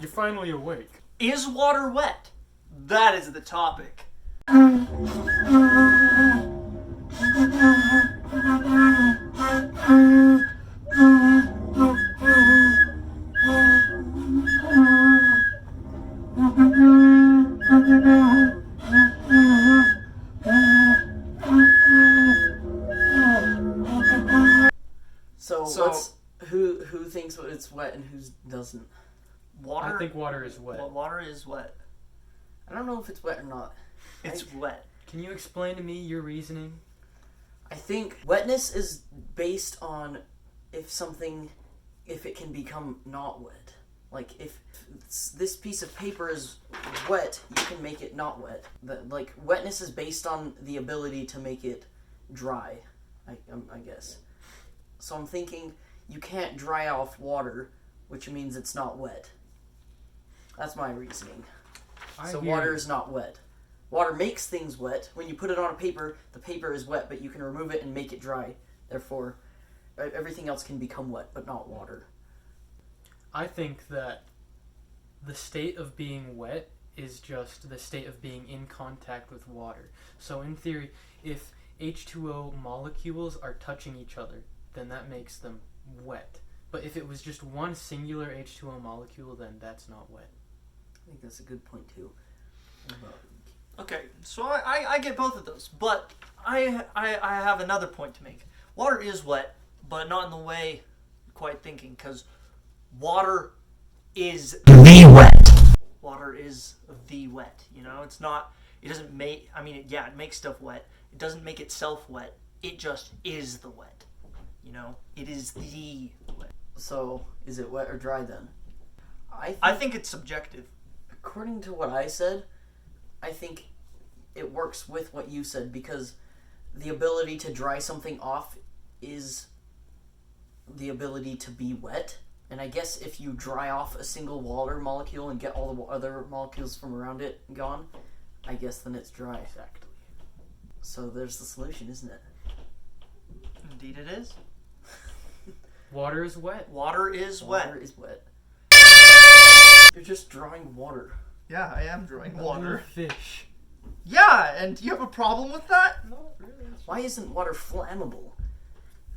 You're finally awake. Is water wet? That is the topic. So who thinks it's wet and who doesn't? Water. I think water is wet. Well, water is wet. I don't know if it's wet or not. It's wet. Can you explain to me your reasoning? I think wetness is based on if it can become not wet. Like if this piece of paper is wet, you can make it not wet. Like wetness is based on the ability to make it dry, I guess. So I'm thinking you can't dry off water, which means it's not wet. That's my reasoning. So water is not wet. Water makes things wet. When you put it on a paper, the paper is wet, but you can remove it and make it dry. Therefore, everything else can become wet, but not water. I think that the state of being wet is just the state of being in contact with water. So in theory, if H2O molecules are touching each other, then that makes them wet. But if it was just one singular H2O molecule, then that's not wet. I think that's a good point too. Okay, so I get both of those, but I have another point to make. Water is wet, but not in the way you're quite thinking, because water is the wet. Water is the wet, you know? It's not, it doesn't make, it makes stuff wet. It doesn't make itself wet. It just is the wet, you know? It is the wet. So, is it wet or dry then? I think it's subjective. According to what I said, I think it works with what you said, because the ability to dry something off is the ability to be wet. And I guess if you dry off a single water molecule and get all the other molecules from around it gone, I guess then it's dry. Exactly. So there's the solution, isn't it? Indeed it is. Water is wet. Water is wet. Water is wet. You're just drawing water. Yeah, I am drawing A water. little fish. Yeah, and you have a problem with that? Not really. Why isn't water flammable?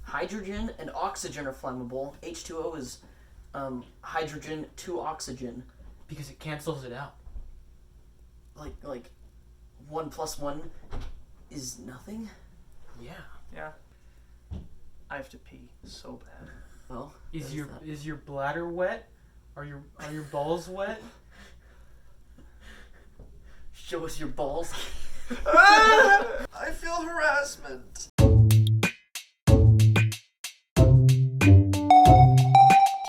Hydrogen and oxygen are flammable. H2O is hydrogen to oxygen. Because it cancels it out. Like 1 + 1 is nothing? Yeah. Yeah. I have to pee so bad. Well, Is your bladder wet? Are your balls wet? show us your balls.